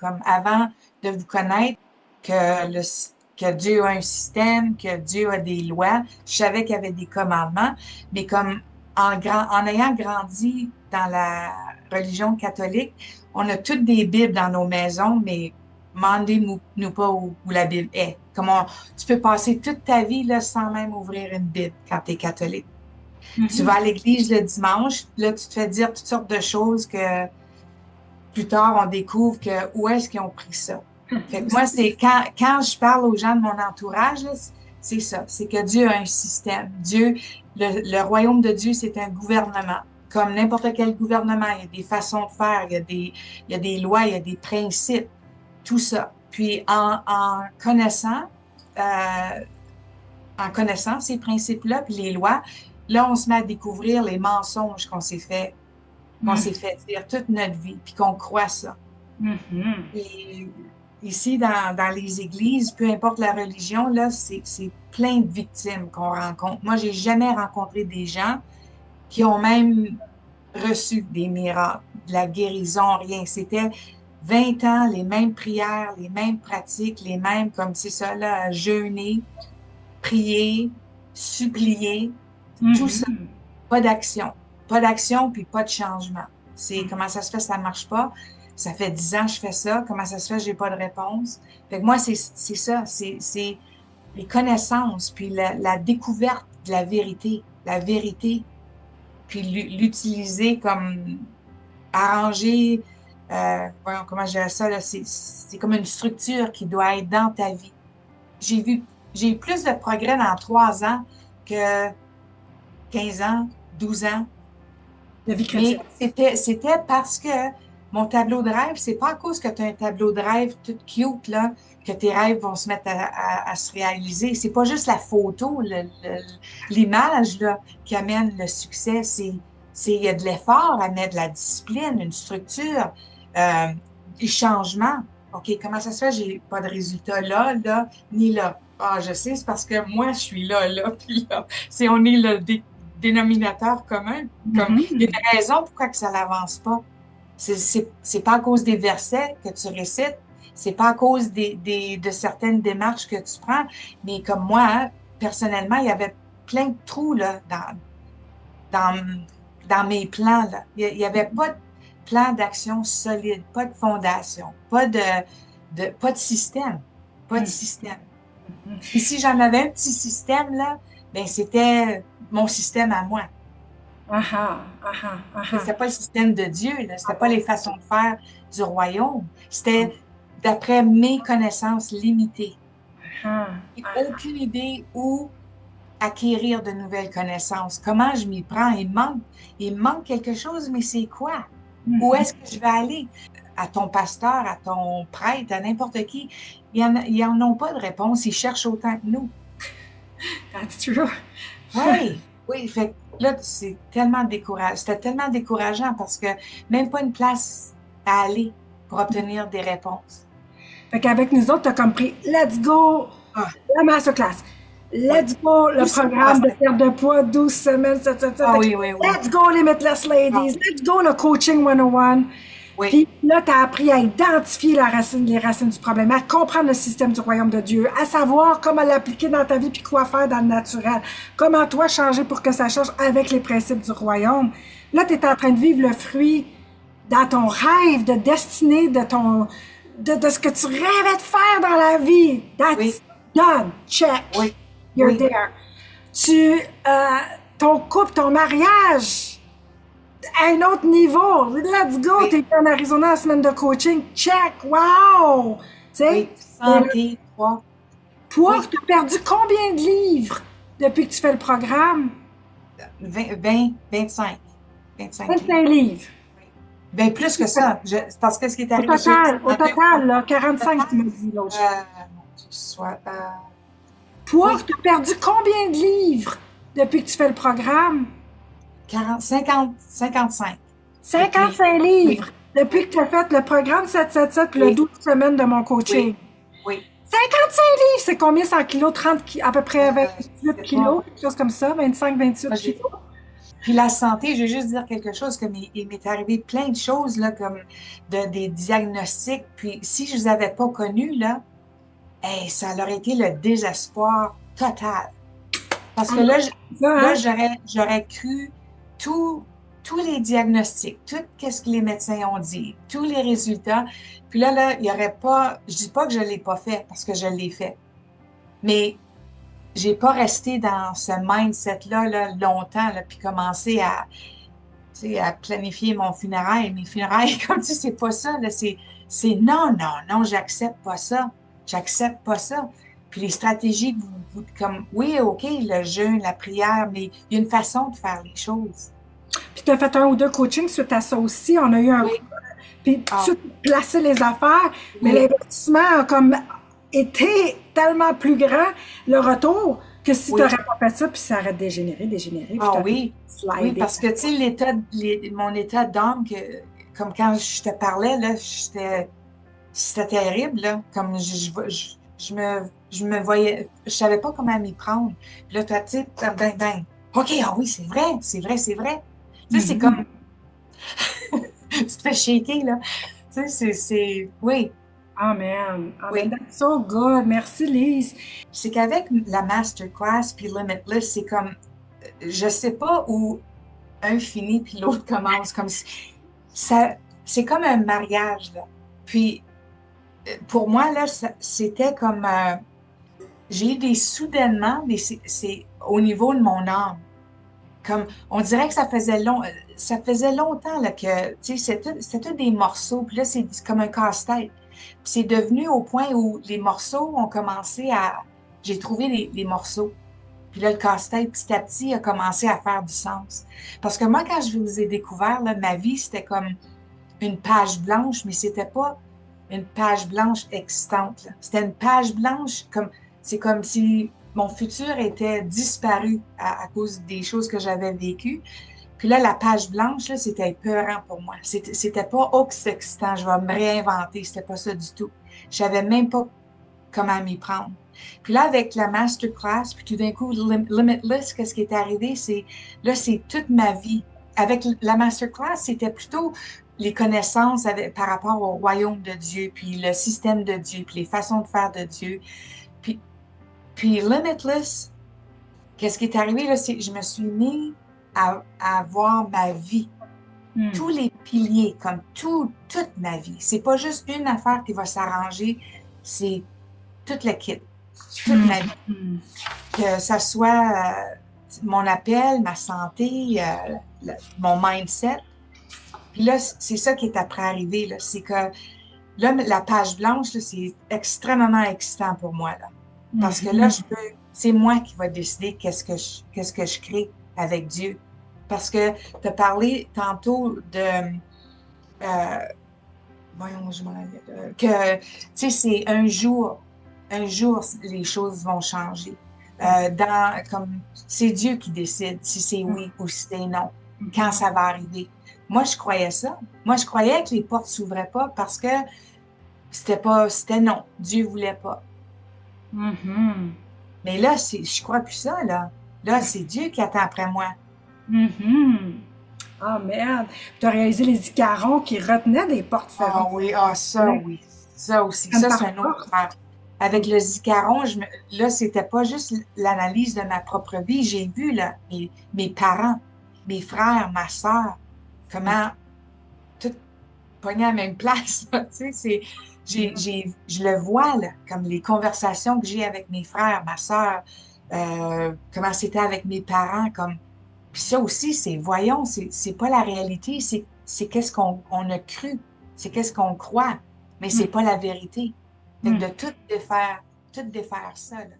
Comme avant de vous connaître, que, le, que Dieu a un système, que Dieu a des lois, je savais qu'il y avait des commandements, mais comme en ayant grandi dans la religion catholique, on a toutes des Bibles dans nos maisons, mais demandez-nous pas où la Bible est. Tu peux passer toute ta vie là, sans même ouvrir une Bible quand tu es catholique. Tu vas à l'église le dimanche, là, tu te fais dire toutes sortes de choses que plus tard, on découvre que où est-ce qu'ils ont pris ça. Fait que moi, c'est quand je parle aux gens de mon entourage, là, c'est ça. C'est que Dieu a un système. Le royaume de Dieu, c'est un gouvernement. Comme n'importe quel gouvernement, il y a des façons de faire, il y a des lois, il y a des principes, tout ça. Puis en connaissant ces principes-là, puis les lois, là, on se met à découvrir les mensonges qu'on s'est fait dire toute notre vie, puis qu'on croit ça. Et ici, dans les églises, peu importe la religion, là, c'est plein de victimes qu'on rencontre. Moi, j'ai jamais rencontré des gens qui ont même reçu des miracles, de la guérison, rien. C'était 20 ans, les mêmes prières, les mêmes pratiques, les mêmes, comme c'est ça, là, jeûner, prier, supplier, tout ça. Pas d'action. Pas d'action, puis pas de changement. C'est comment ça se fait, ça marche pas. Ça fait 10 ans que je fais ça. Comment ça se fait, j'ai pas de réponse. Fait que moi, c'est ça. C'est les connaissances, puis la découverte de la vérité. La vérité, puis l'utiliser comme arranger, voyons comment je dirais ça, là, c'est comme une structure qui doit être dans ta vie. J'ai eu plus de progrès dans 3 ans que 15 ans, 12 ans. La vie chrétienne. Mais c'était parce que mon tableau de rêve, c'est pas à cause que tu as un tableau de rêve tout cute, là, que tes rêves vont se mettre à se réaliser. C'est pas juste la photo, l'image, là, qui amène le succès. Il y a de l'effort à mettre, de la discipline, une structure, des changements. OK, comment ça se fait? J'ai pas de résultat là, ni là. Ah, je sais, c'est parce que moi, je suis là, puis là. On est le dénominateur commun. Comme, il y a une raison pourquoi que ça n'avance pas. C'est pas à cause des versets que tu récites, c'est pas à cause de certaines démarches que tu prends, mais comme moi, hein, personnellement, il y avait plein de trous là, dans mes plans. Là. Il y avait pas de plan d'action solide, pas de fondation, pas de système. Pas de système. Et si j'en avais un petit système, là, ben c'était mon système à moi. C'était pas le système de Dieu, là. C'était pas les façons de faire du royaume. C'était d'après mes connaissances limitées. Aucune idée où acquérir de nouvelles connaissances. Comment je m'y prends? Il me manque quelque chose, mais c'est quoi? Où est-ce que je vais aller? À ton pasteur, à ton prêtre, à n'importe qui, ils en ont pas de réponse. Ils cherchent autant que nous. That's true. Oui. Fait que là, c'était tellement décourageant parce que même pas une place à aller pour obtenir des réponses. Fait qu'avec nous autres, t'as compris, let's go, la masterclass. Let's go, le programme de perte de poids, 12 semaines, Oui. Let's go, Limitless Ladies. Let's go, le coaching 101. Oui. Puis là, tu as appris à identifier les racines du problème, à comprendre le système du royaume de Dieu, à savoir comment l'appliquer dans ta vie puis quoi faire dans le naturel. Comment toi changer pour que ça change avec les principes du royaume. Là, tu es en train de vivre le fruit dans ton rêve de destinée, de ce que tu rêvais de faire dans la vie. That's done. Check. Oui. You're there. Ton couple, ton mariage, à un autre niveau. Let's go! T'es en Arizona la semaine de coaching. Check! Wow! Tu sais? Santé, poids. Poids, tu as perdu combien de livres depuis que tu fais le programme? 25 livres. Ben, plus que ça. Parce que ce qui est arrivé... Au total, là, 45, tu m'as dit l'autre. Poids, tu as perdu combien de livres depuis que tu fais le programme? 55. 55 livres depuis que tu as fait le programme 777 puis le 12 semaines de mon coaching. Oui. 55 livres, c'est combien 100 kilos? 30, à peu près 28 kilos, quelque chose comme ça, 25, 28 kilos. Puis la santé, je vais juste dire quelque chose, comme il m'est arrivé plein de choses, là, comme des diagnostics. Puis si je ne les avais pas connus, là, hey, ça aurait été le désespoir total. Parce que là, Ça, là, hein? j'aurais cru tout, tous les diagnostics, tout ce que les médecins ont dit, tous les résultats. Puis là, il y aurait pas, je dis pas que je l'ai pas fait, parce que je l'ai fait. Mais j'ai pas resté dans ce mindset-là là, longtemps, là, puis commencé tu sais, à planifier mes funérailles, comme si c'est pas ça, là, c'est non, non, non, j'accepte pas ça. Puis les stratégies, comme, oui, OK, le jeûne, la prière, mais il y a une façon de faire les choses. Puis tu as fait un ou deux coachings suite à ça aussi. On a eu un. Oui, Puis ah, tu placer les affaires, mais oui, l'investissement a comme été tellement plus grand, le retour, que si tu oui. n'aurais pas fait ça, puis ça aurait dégénéré, puis Ah tu aurais oui, oui, slidé. parce que, tu sais, mon état d'âme, comme quand je te parlais, là, c'était terrible, là. Comme je me voyais, je savais pas comment m'y prendre. Puis là, toi, tu sais, ben, ben, OK, ah oui, c'est vrai, c'est vrai, c'est vrai. Tu sais, c'est comme, tu te fais shaker, là. Tu sais, oui, Amen. Amen. oui. That's so good. Merci, Lise. C'est qu'avec la masterclass puis Limitless, c'est comme, je sais pas où un finit puis l'autre commence, comme ça, c'est comme un mariage, là. Puis, pour moi, là, c'était comme, j'ai eu des soudainements, mais c'est au niveau de mon âme. Comme, on dirait que ça faisait longtemps là, que, tu sais, c'était tous des morceaux, puis là, c'est comme un casse-tête. Puis c'est devenu au point où les morceaux ont commencé à... J'ai trouvé les morceaux. Puis là, le casse-tête, petit à petit, a commencé à faire du sens. Parce que moi, quand je vous ai découvert, là, ma vie, c'était comme une page blanche, mais c'était pas une page blanche excitante, là. C'était une page blanche comme c'est comme si mon futur était disparu à cause des choses que j'avais vécues. Puis là, la page blanche, là, c'était épeurant pour moi. C'était pas, oh, que c'est excitant, je vais me réinventer. C'était pas ça du tout. Je savais même pas comment m'y prendre. Puis là, avec la masterclass, puis tout d'un coup, Limitless, qu'est-ce qui est arrivé? Là, c'est toute ma vie. Avec la masterclass, c'était plutôt les connaissances par rapport au royaume de Dieu, puis le système de Dieu, puis les façons de faire de Dieu. Puis, puis Limitless, qu'est-ce qui est arrivé, là, c'est je me suis mis à voir ma vie, Hmm. tous les piliers, comme toute ma vie. C'est pas juste une affaire qui va s'arranger, c'est toute le kit, toute ma vie. Hmm. Que ça soit mon appel, ma santé, mon mindset. Puis là, c'est ça qui est après arrivé, là. C'est que là, la page blanche, là, c'est extrêmement excitant pour moi, là. Parce que là, c'est moi qui va décider qu'est-ce que je crée avec Dieu. Parce que tu as parlé tantôt de, voyons, je m'en allais, que, tu sais, c'est un jour, les choses vont changer. Comme, c'est Dieu qui décide si c'est oui ou si c'est non, quand ça va arriver. Moi, je croyais ça. Moi, je croyais que les portes s'ouvraient pas parce que c'était non. Dieu voulait pas. Mhm. Mais là, je crois plus ça, là. Là, c'est Dieu qui attend après moi. Mhm. Ah, merde. Tu as réalisé les Icarons qui retenaient des portes Ah fermées. oui, ah ça oui. Ça aussi. Comme Ça, par c'est un autre force. affaire. Avec le Zicaron, là, c'était pas juste l'analyse de ma propre vie. J'ai vu là, mes parents, mes frères, ma sœur, comment tout pognait à la même place, là, tu sais, je le vois, là, comme les conversations que j'ai avec mes frères, ma sœur, comment c'était avec mes parents, comme. Puis ça aussi, voyons, c'est pas la réalité, c'est qu'est-ce qu'on a cru, c'est qu'est-ce qu'on croit, mais c'est pas la vérité. Fait que de tout défaire ça, là.